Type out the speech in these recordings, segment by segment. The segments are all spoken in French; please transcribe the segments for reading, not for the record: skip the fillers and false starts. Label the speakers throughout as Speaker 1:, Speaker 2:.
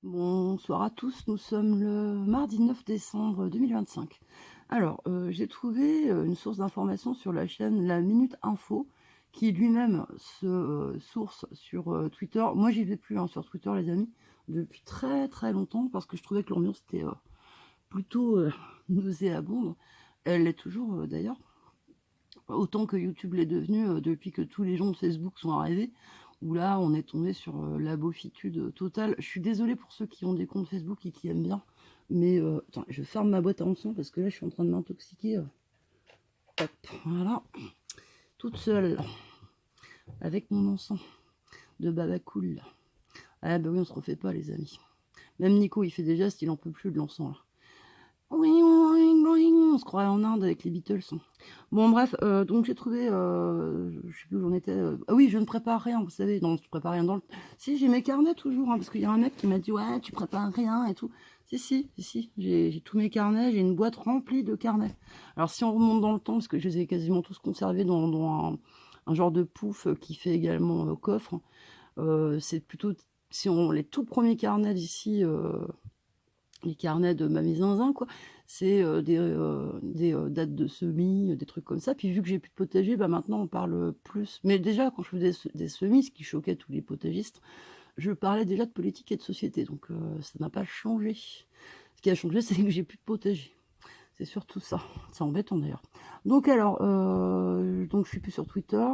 Speaker 1: Bonsoir à tous, nous sommes le mardi 9 décembre 2025. Alors, j'ai trouvé, une source d'information sur la chaîne La Minute Info qui lui-même se, source sur, Twitter. Moi, j'y vais plus, hein, sur Twitter, les amis, depuis très, très longtemps parce que je trouvais que l'ambiance était, plutôt, nauséabonde. Elle l'est toujours, d'ailleurs, autant que YouTube l'est devenu, depuis que tous les gens de Facebook sont arrivés, où là, on est tombé sur, la beaufitude, totale. Je suis désolée pour ceux qui ont des comptes Facebook et qui aiment bien, mais attends, je ferme ma boîte à encens parce que là, je suis en train de m'intoxiquer, hop, voilà, toute seule, avec mon encens de baba cool. Ah bah oui, on se refait pas, les amis. Même Nico, il fait des gestes, il en peut plus de l'encens, là. On se croirait en Inde avec les Beatles. Bon, bref, donc j'ai trouvé, je sais plus où j'en étais. Ah oui, je ne prépare rien, vous savez. Non, je prépare rien dans le. Si, j'ai mes carnets toujours, hein, parce qu'il y a un mec qui m'a dit, ouais, tu prépares rien et tout. Si, j'ai tous mes carnets, j'ai une boîte remplie de carnets. Alors, si on remonte dans le temps, parce que je les ai quasiment tous conservés dans un genre de pouf qui fait également coffre, c'est plutôt, si on les tout premiers carnets d'ici. Les carnets de Mamie Zinzin, quoi. C'est des dates de semis, des trucs comme ça. Puis vu que j'ai plus de potager, bah maintenant on parle plus. Mais déjà, quand je faisais des semis, ce qui choquait tous les potagistes, je parlais déjà de politique et de société. Donc ça n'a pas changé. Ce qui a changé, c'est que j'ai plus de potager. C'est surtout ça. C'est embêtant d'ailleurs. Donc alors, donc je suis plus sur Twitter.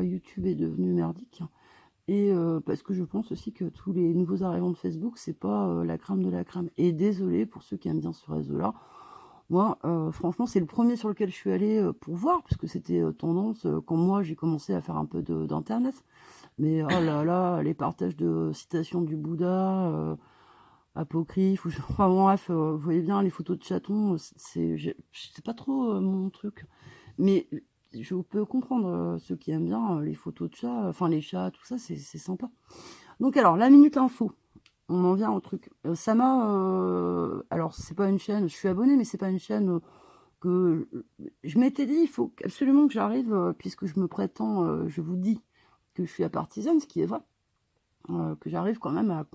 Speaker 1: YouTube est devenu merdique. Et parce que je pense aussi que tous les nouveaux arrivants de Facebook, c'est pas, la crème de la crème. Et désolée pour ceux qui aiment bien ce réseau-là. Moi, franchement, c'est le premier sur lequel je suis allée, pour voir, parce que c'était, tendance, quand moi j'ai commencé à faire un peu d'internet. Mais oh là là, les partages de citations du Bouddha, apocryphes ou enfin bon bref, vous voyez bien les photos de chatons, c'est pas trop, mon truc. Mais je peux comprendre, ceux qui aiment bien, les photos de chats, enfin les chats, tout ça, c'est sympa. Donc alors, la minute info, on en vient au truc. Ça m'a, alors c'est pas une chaîne, je suis abonnée, mais c'est pas une chaîne que je m'étais dit, il faut absolument que j'arrive, puisque je me prétends, je vous dis que je suis à partisane, ce qui est vrai, que j'arrive quand même à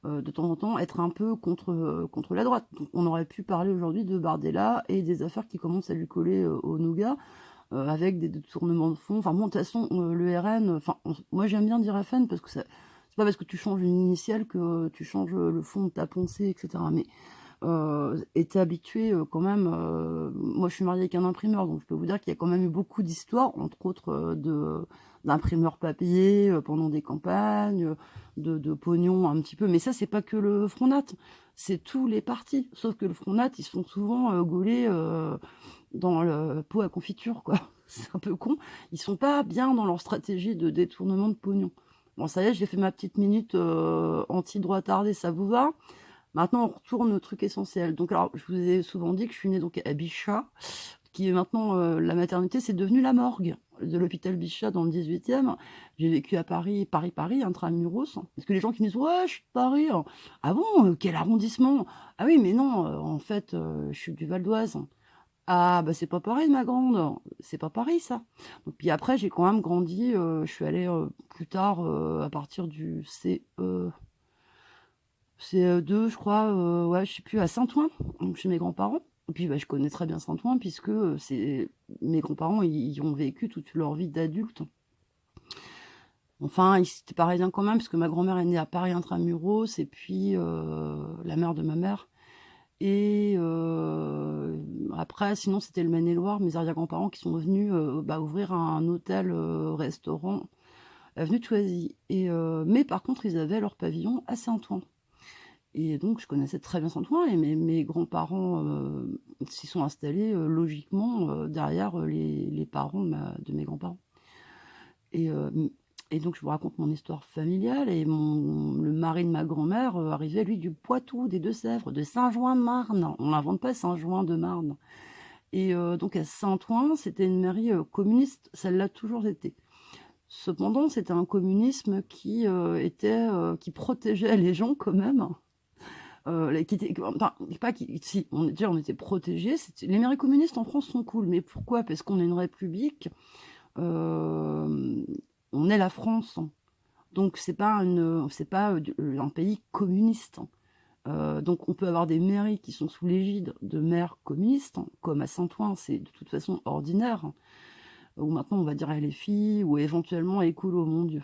Speaker 1: de temps en temps, être un peu contre la droite. Donc on aurait pu parler aujourd'hui de Bardella et des affaires qui commencent à lui coller au nougat, avec des détournements de fonds. Enfin bon, de toute façon, le RN, enfin, moi j'aime bien dire FN parce que c'est pas parce que tu changes une initiale que tu changes le fond de ta pensée, etc. Mais était habitué quand même. Moi, je suis mariée avec un imprimeur, donc je peux vous dire qu'il y a quand même eu beaucoup d'histoires, entre autres d'imprimeurs papier pendant des campagnes, de pognon un petit peu. Mais ça, c'est pas que le Front Nat, c'est tous les partis. Sauf que le Front Nat, ils sont souvent gaulés dans le pot à confiture, quoi. C'est un peu con. Ils sont pas bien dans leur stratégie de détournement de pognon. Bon, ça y est, j'ai fait ma petite minute anti-droit tardé, ça vous va? Maintenant, on retourne au truc essentiel. Donc, alors, je vous ai souvent dit que je suis née donc à Bichat, qui est maintenant la maternité, c'est devenu la morgue de l'hôpital Bichat dans le 18e. J'ai vécu à Paris, Paris, intramuros. Parce que les gens qui me disent, ouais, je suis de Paris. Ah bon, quel arrondissement? Ah oui, mais non, en fait, je suis du Val d'Oise. Ah, bah c'est pas pareil, ma grande. C'est pas pareil, ça. Donc, puis après, j'ai quand même grandi. Je suis allée plus tard, à partir du CE2, je crois, ouais, je sais plus, à Saint-Ouen, donc chez mes grands-parents. Et puis, bah, je connais très bien Saint-Ouen puisque c'est mes grands-parents, ils y ont vécu toute leur vie d'adulte. Enfin, c'était parisien quand même, parce que ma grand-mère est née à Paris intramuros, et puis la mère de ma mère. Et après, sinon, c'était le Maine-et-Loire, mes arrière-grands-parents qui sont venus bah, ouvrir un hôtel-restaurant avenue de Choisy. Mais par contre, ils avaient leur pavillon à Saint-Ouen. Et donc, je connaissais très bien Saint-Ouen et mes grands-parents s'y sont installés logiquement derrière les parents de mes grands-parents. Et, euh, et donc, je vous raconte mon histoire familiale. Et le mari de ma grand-mère arrivait, lui, du Poitou, des Deux-Sèvres, de Saint-Jouin-de-Marne. On n'invente pas Saint-Jouin-de-Marne. Et donc, à Saint-Ouen, c'était une mairie communiste. Ça l'a toujours été. Cependant, c'était un communisme qui protégeait les gens quand même. Enfin, pas qui, si, déjà on était protégés. Les mairies communistes en France sont cool, mais pourquoi? Parce qu'on est une république, on est la France. Donc c'est pas un pays communiste. Donc on peut avoir des mairies qui sont sous l'égide de maires communistes, hein, comme à Saint-Ouen, c'est de toute façon ordinaire, hein, ou maintenant on va dire LFI, ou éventuellement écolo, mon Dieu.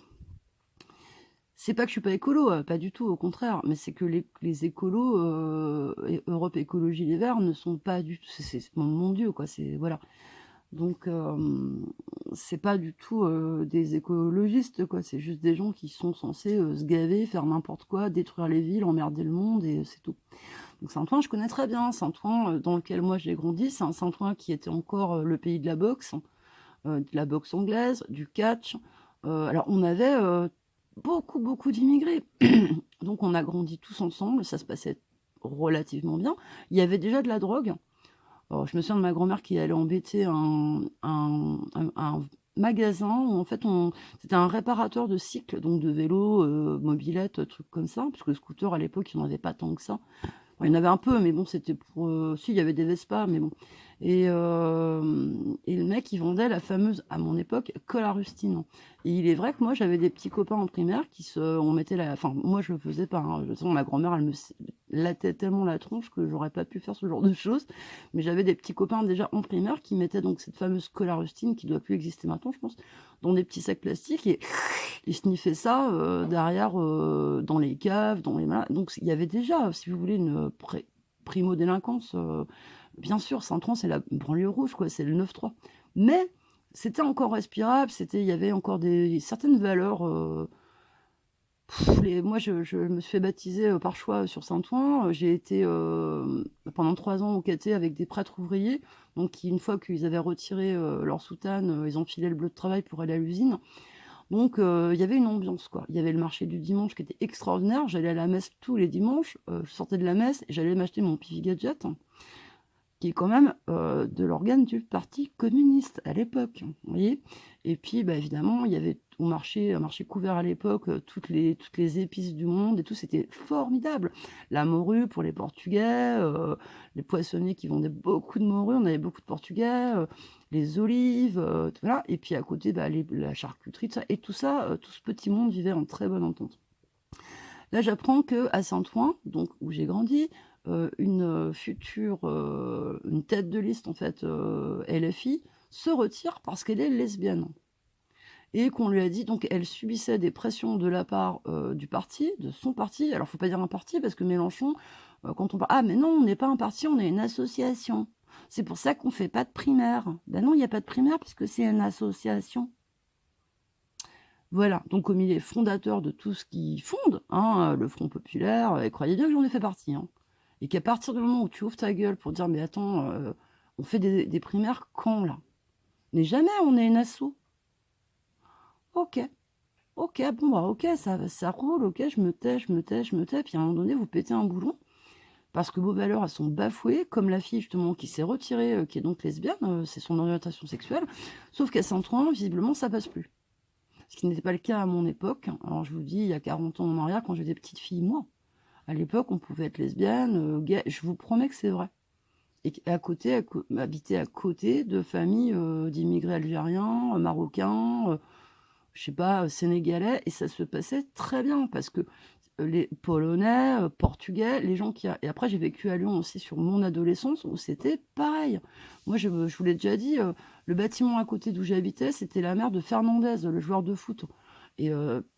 Speaker 1: C'est pas que je suis pas écolo, pas du tout, au contraire, mais c'est que les écolos, et Europe Écologie Les Verts ne sont pas du tout, mon Dieu, quoi, c'est voilà. Donc c'est pas du tout des écologistes, quoi, c'est juste des gens qui sont censés se gaver, faire n'importe quoi, détruire les villes, emmerder le monde, et c'est tout. Donc Saint-Ouen, je connais très bien. Saint-Ouen, dans lequel moi j'ai grandi, c'est un Saint-Ouen qui était encore le pays de la boxe anglaise, du catch. Alors on avait beaucoup d'immigrés. Donc on a grandi tous ensemble, ça se passait relativement bien. Il y avait déjà de la drogue. Alors, je me souviens de ma grand-mère qui allait embêter un magasin où en fait c'était un réparateur de cycles, donc de vélos, mobylettes, trucs comme ça, parce que scooter à l'époque il n'y en avait pas tant que ça. Enfin, il y en avait un peu, mais bon, c'était pour. Si, il y avait des Vespa, mais bon. Et le mec, il vendait la fameuse, à mon époque, colle à rustine. Et il est vrai que moi, j'avais des petits copains en primaire on mettait la. Enfin, moi, je le faisais pas, hein. De toute façon, ma grand-mère, elle me lattait tellement la tronche que j'aurais pas pu faire ce genre de choses. Mais j'avais des petits copains déjà en primaire qui mettaient donc cette fameuse colle à rustine qui doit plus exister maintenant, je pense, dans des petits sacs plastiques et ils sniffaient ça derrière dans les caves, dans les donc il y avait déjà, si vous voulez, une primo-délinquance. Bien sûr, Saint-Ouen, c'est la banlieue rouge, quoi, c'est le 9-3. Mais c'était encore respirable, il y avait encore certaines valeurs. Moi, je me suis fait baptiser par choix sur Saint-Ouen. J'ai été pendant 3 ans au caté avec des prêtres ouvriers. Donc, une fois qu'ils avaient retiré leur soutane, ils enfilaient le bleu de travail pour aller à l'usine. Donc, il y avait une ambiance, quoi. Il y avait le marché du dimanche qui était extraordinaire. J'allais à la messe tous les dimanches. Je sortais de la messe et j'allais m'acheter mon Pivi Gadget, hein, qui est quand même de l'organe du Parti communiste à l'époque. Vous voyez. Et puis, bah, évidemment, il y avait au marché, un marché couvert à l'époque, toutes les épices du monde et tout. C'était formidable. La morue pour les Portugais, les poissonniers qui vendaient beaucoup de morue. On avait beaucoup de Portugais. Les olives, voilà. Et puis à côté, bah, la charcuterie, tout ça, tout ce petit monde vivait en très bonne entente. Là, j'apprends que à Saint-Ouen, donc où j'ai grandi, une tête de liste en fait LFI se retire parce qu'elle est lesbienne et qu'on lui a dit donc elle subissait des pressions de la part du parti, de son parti. Alors faut pas dire un parti parce que Mélenchon, quand on parle mais non, on n'est pas un parti, on est une association. C'est pour ça qu'on fait pas de primaire. Ben non, il n'y a pas de primaire puisque c'est une association. Voilà, donc comme il est fondateur de tout ce qui fonde, hein, le Front Populaire, et croyez bien que j'en ai fait partie, hein, et qu'à partir du moment où tu ouvres ta gueule pour dire mais attends, on fait des primaires quand là? Mais jamais on est une asso. Ok, ok, bon bah ok, ça roule, ok, je me tais, puis à un moment donné vous pétez un boulon, parce que vos valeurs elles sont bafouées, comme la fille justement qui s'est retirée, qui est donc lesbienne, c'est son orientation sexuelle, sauf qu'à Saint-Ouen, visiblement ça passe plus. Ce qui n'était pas le cas à mon époque. Alors je vous dis, il y a 40 ans en arrière, quand j'étais petite fille, moi, à l'époque, on pouvait être lesbienne, gay, je vous promets que c'est vrai. Et à côté, habiter à côté de familles d'immigrés algériens, marocains, je sais pas, sénégalais, et ça se passait très bien, parce que les polonais, portugais, les gens et après j'ai vécu à Lyon aussi sur mon adolescence où c'était pareil. Moi je vous l'ai déjà dit, le bâtiment à côté d'où j'habitais, c'était la mère de Fernandez, le joueur de foot. Et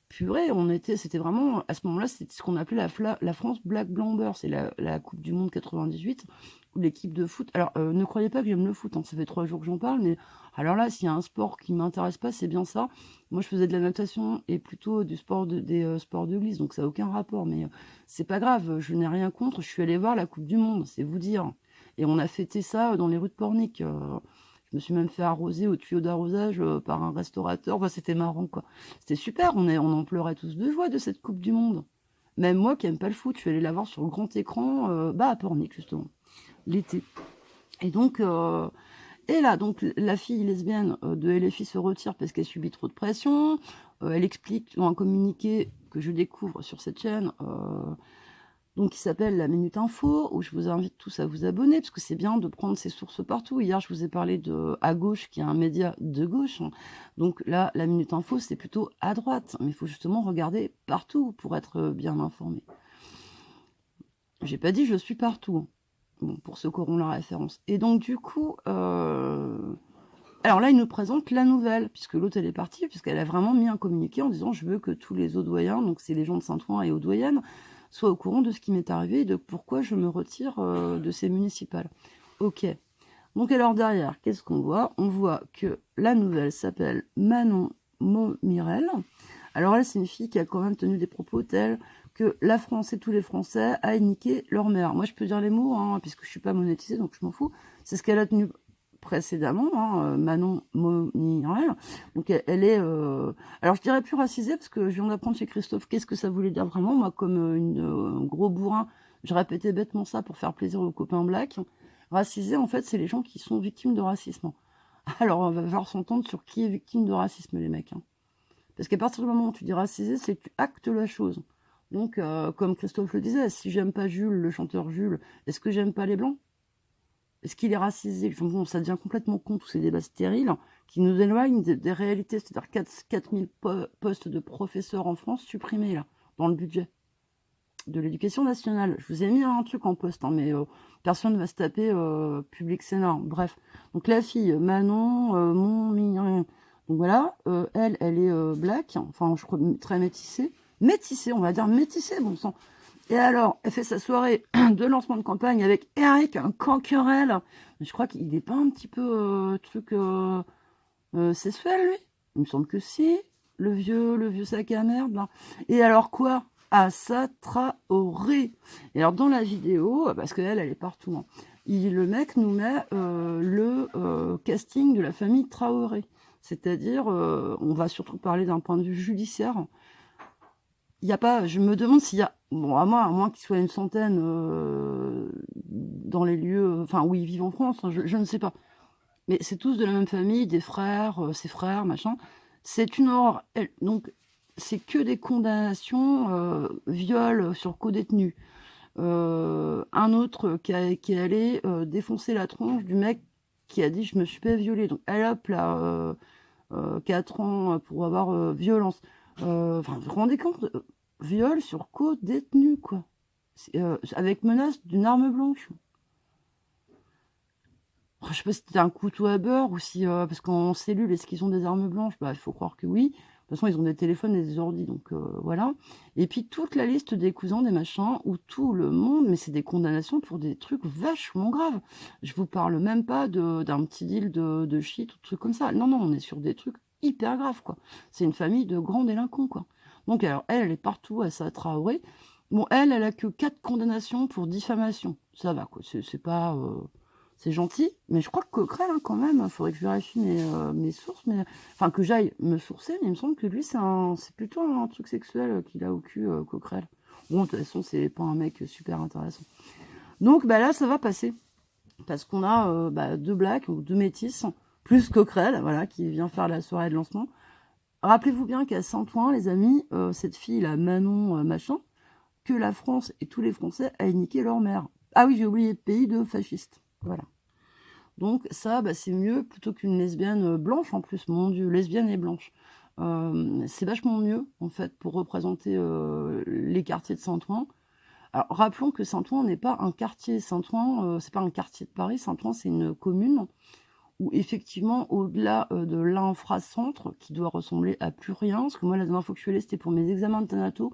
Speaker 1: purée, c'était vraiment, à ce moment-là, c'était ce qu'on appelait la France Black Blamber, c'est la Coupe du Monde 98, où l'équipe de foot. Alors ne croyez pas que j'aime le foot, hein, ça fait 3 jours que j'en parle, mais alors là, s'il y a un sport qui m'intéresse pas, c'est bien ça. Moi, je faisais de la natation et plutôt des sports de glisse, donc ça n'a aucun rapport. Mais c'est pas grave, je n'ai rien contre. Je suis allée voir la Coupe du Monde, c'est vous dire. Et on a fêté ça dans les rues de Pornic. Je me suis même fait arroser au tuyau d'arrosage par un restaurateur. Enfin, c'était marrant, quoi. C'était super, on en pleurait tous de joie de cette Coupe du Monde. Même moi qui aime pas le foot, je suis allée la voir sur le grand écran, à Pornic, justement, l'été. Et donc, et là, donc, la fille lesbienne de LFI se retire parce qu'elle subit trop de pression. Elle explique dans un communiqué que je découvre sur cette chaîne donc qui s'appelle la Minute Info, où je vous invite tous à vous abonner, parce que c'est bien de prendre ses sources partout. Hier, je vous ai parlé de À Gauche, qui est un média de gauche. Donc là, la Minute Info, c'est plutôt à droite. Mais il faut justement regarder partout pour être bien informé. J'ai pas dit je suis partout. Bon, pour ceux qui auront la référence. Et donc, du coup, alors là, il nous présente la nouvelle, puisque l'autre, elle est partie, puisqu'elle a vraiment mis un communiqué en disant « Je veux que tous les audoyens, donc c'est les gens de Saint-Ouen et audoyennes, soient au courant de ce qui m'est arrivé et de pourquoi je me retire de ces municipales. » Ok. Donc alors derrière, qu'est-ce qu'on voit? On voit que la nouvelle s'appelle Manon Momirel. Alors elle, c'est une fille qui a quand même tenu des propos tels que la France et tous les Français a niqué leur mère. Moi, je peux dire les mots, hein, puisque je suis pas monétisée, donc je m'en fous. C'est ce qu'elle a tenu précédemment, hein, Manon Momirel. Donc elle est... Alors je dirais plus racisée, parce que je viens d'apprendre chez Christophe qu'est-ce que ça voulait dire vraiment. Moi, comme un gros bourrin, je répétais bêtement ça pour faire plaisir aux copains blacks. Racisés, en fait, c'est les gens qui sont victimes de racisme. Alors, on va falloir s'entendre sur qui est victime de racisme, les mecs. Hein. Parce qu'à partir du moment où tu dis racisé, c'est que tu actes la chose. Donc, comme Christophe le disait, si j'aime pas Jules, le chanteur Jules, est-ce que j'aime pas les Blancs? Est-ce qu'il est racisé? Bon, ça devient complètement con, tous ces débats stériles qui nous éloignent des réalités. C'est-à-dire 4000 postes de professeurs en France supprimés, là, dans le budget de l'éducation nationale. Je vous ai mis un truc en poste, hein, mais personne ne va se taper Public Sénat. Bref. Donc la fille, Manon, donc voilà, elle est black, enfin je crois très métissée. Métissée, on va dire métissée, bon sang. Et alors, elle fait sa soirée de lancement de campagne avec Eric Canquerel. Je crois qu'il n'est pas un petit peu sexuel, lui. Il me semble que si. Le vieux sac à merde, là. Et alors quoi? Assa Traoré. Et alors dans la vidéo, parce qu'elle est partout, hein, le mec nous met le casting de la famille Traoré. C'est-à-dire, on va surtout parler d'un point de vue judiciaire. Il y a pas, je me demande s'il y a, bon, à moins qu'il soit une centaine dans les lieux, enfin où ils vivent en France, hein, je ne sais pas. Mais c'est tous de la même famille, des frères, ses frères, machin. C'est une horreur. Donc, c'est que des condamnations, viol sur co-détenu. Un autre qui est allé défoncer la tronche du mec qui a dit je me suis pas violée. Donc, elle hop là, 4 ans pour avoir violence. Enfin, vous vous rendez compte? Viol sur co-détenu, quoi. Avec menace d'une arme blanche. Je sais pas si c'était un couteau à beurre ou si... parce qu'en cellule, est-ce qu'ils ont des armes blanches? Bah, il faut croire que oui. De toute façon, ils ont des téléphones et des ordis, donc voilà. Et puis, toute la liste des cousins, des machins, où tout le monde... Mais c'est des condamnations pour des trucs vachement graves. Je vous parle même pas d'un petit deal de shit ou de trucs comme ça. Non, non, on est sur des trucs hyper graves, quoi. C'est une famille de grands délinquants, quoi. Donc, alors, elle est partout, Assa Traoré. Bon, elle a que 4 condamnations pour diffamation. Ça va, quoi. C'est pas... C'est gentil, mais je crois que Coquerel, hein, quand même, il faudrait que je vérifie mes sources, mais enfin que j'aille me sourcer, mais il me semble que lui, c'est plutôt un truc sexuel qu'il a au cul, Coquerel. Bon, de toute façon, c'est pas un mec super intéressant. Donc bah, là, ça va passer, parce qu'on a deux blacks ou deux métis, plus Coquerel, voilà, qui vient faire la soirée de lancement. Rappelez-vous bien qu'à Saint-Ouen, les amis, cette fille, la Manon machin, que la France et tous les Français a niqué leur mère. Ah oui, j'ai oublié, pays de fascistes. Voilà. Donc ça, bah, c'est mieux plutôt qu'une lesbienne blanche en plus. Mon Dieu, lesbienne et blanche. C'est vachement mieux, en fait, pour représenter les quartiers de Saint-Ouen. Alors, rappelons que Saint-Ouen n'est pas un quartier. Saint-Ouen, c'est pas un quartier de Paris. Saint-Ouen, c'est une commune où, effectivement, au-delà de l'infracentre, qui doit ressembler à plus rien, parce que moi, la dernière fois que je suis allée, c'était pour mes examens de thanato,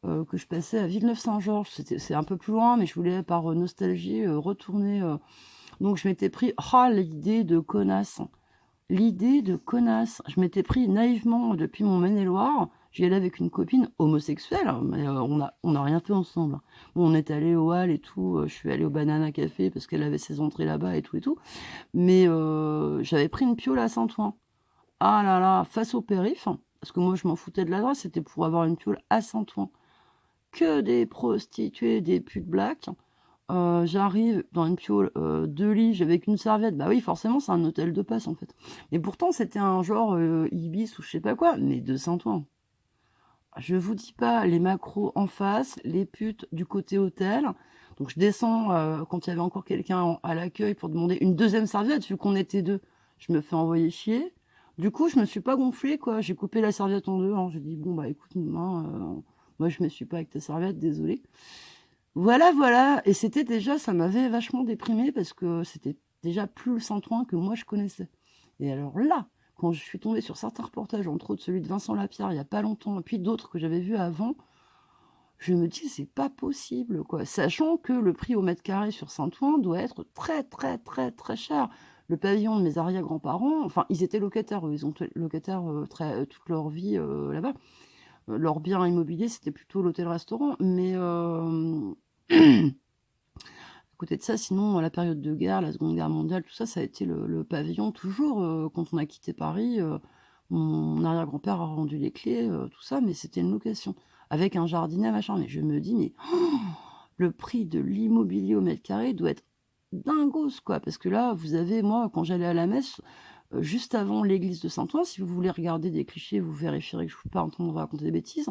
Speaker 1: que je passais à Villeneuve-Saint-Georges. C'est un peu plus loin, mais je voulais, par nostalgie, retourner... Donc je m'étais pris, l'idée de connasse. L'idée de connasse. Je m'étais pris naïvement depuis mon Maine-et-Loire. J'y allais avec une copine homosexuelle, mais on n'a rien fait ensemble. Bon, on est allé au Hall et tout. Je suis allée au Banana Café parce qu'elle avait ses entrées là-bas et tout et tout. Mais j'avais pris une piole à Saint-Ouen. Ah là là, face au périph', parce que moi je m'en foutais de l'adresse, c'était pour avoir une piole à Saint-Ouen. Que des prostituées, des putes blacks. J'arrive dans une piole de lit avec une serviette. Bah oui, forcément, c'est un hôtel de passe en fait. Mais pourtant, c'était un genre Ibis ou je sais pas quoi, mais de Saint-Ouen. je vous dis pas les macros en face, les putes du côté hôtel. Donc je descends, quand il y avait encore quelqu'un à l'accueil pour demander une deuxième serviette, vu qu'on était 2. Je me fais envoyer chier. Du coup, je me suis pas gonflée, quoi. J'ai coupé la serviette en 2, hein. J'ai dit: «Bon, bah, écoute, hein, moi je me suis pas avec ta serviette, désolée». Voilà, voilà, et c'était déjà ça m'avait vachement déprimée parce que c'était déjà plus le Saint-Ouen que moi je connaissais. Et alors là, quand je suis tombée sur certains reportages, entre autres celui de Vincent Lapierre il y a pas longtemps, et puis d'autres que j'avais vus avant, je me dis: «C'est pas possible, quoi». Sachant que le prix au mètre carré sur Saint-Ouen doit être très, très, très, très cher. Le pavillon de mes arrière-grands-parents, enfin, ils étaient locataires, eux, ils ont été locataires, toute leur vie, là-bas. Leur bien immobilier, c'était plutôt l'hôtel-restaurant, mais à côté de ça, sinon, la période de guerre, la Seconde Guerre mondiale, tout ça, ça a été le pavillon toujours, quand on a quitté Paris, mon arrière-grand-père a rendu les clés, tout ça, mais c'était une location avec un jardinet, machin. Mais je me dis: «Mais le prix de l'immobilier au mètre carré doit être dingos, quoi». Parce que là, vous avez moi, quand j'allais à la messe, juste avant l'église de Saint-Ouen, si vous voulez regarder des clichés, vous vérifierez que je ne suis pas en train de vous raconter des bêtises.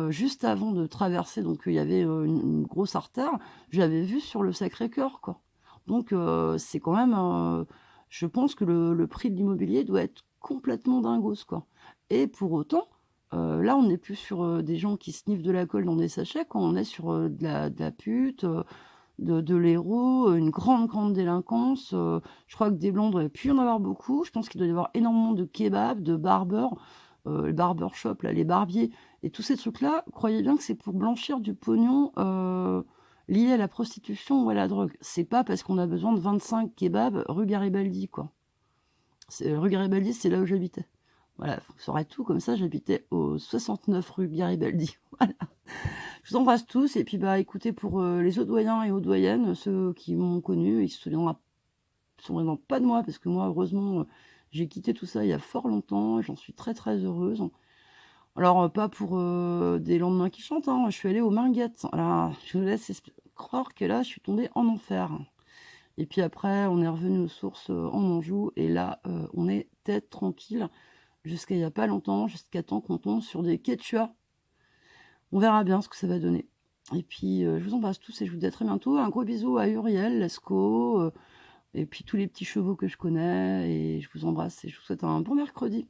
Speaker 1: Juste avant de traverser, donc il y avait, une grosse artère, j'avais vu sur le Sacré-Cœur, quoi. Donc c'est quand même, je pense que le prix de l'immobilier doit être complètement dingos, quoi. Et pour autant, là, on n'est plus sur, des gens qui sniffent de la colle dans des sachets, quoi. On est sur, de la pute, de l'héros, une grande, grande délinquance. Je crois que des blondes, il doit plus y en avoir beaucoup. Je pense qu'il doit y avoir énormément de kebabs, de barbeurs, les barbershop, là, les barbiers et tous ces trucs-là. Croyez bien que c'est pour blanchir du pognon lié à la prostitution ou à la drogue. C'est pas parce qu'on a besoin de 25 kebabs rue Garibaldi, quoi. Rue Garibaldi, c'est là où j'habitais. Voilà, vous saurez tout. Comme ça, j'habitais au 69 rue Garibaldi. Voilà. Je vous embrasse tous et puis, bah, écoutez, pour, les audoyens et audoyennes, ceux qui m'ont connue, ils se souviendront pas de moi parce que moi, heureusement, j'ai quitté tout ça il y a fort longtemps et j'en suis très, très heureuse. Alors, pas pour, des lendemains qui chantent, hein. Je suis allée aux Minguettes. Voilà, je vous laisse croire que là, je suis tombée en enfer. Et puis après, on est revenu aux sources, en Anjou et là, on était tranquille jusqu'à il y a pas longtemps, jusqu'à temps qu'on tombe sur des quechua. On verra bien ce que ça va donner. Et puis, je vous embrasse tous et je vous dis à très bientôt. Un gros bisou à Uriel, Lasco, et puis tous les petits chevaux que je connais et je vous embrasse et je vous souhaite un bon mercredi.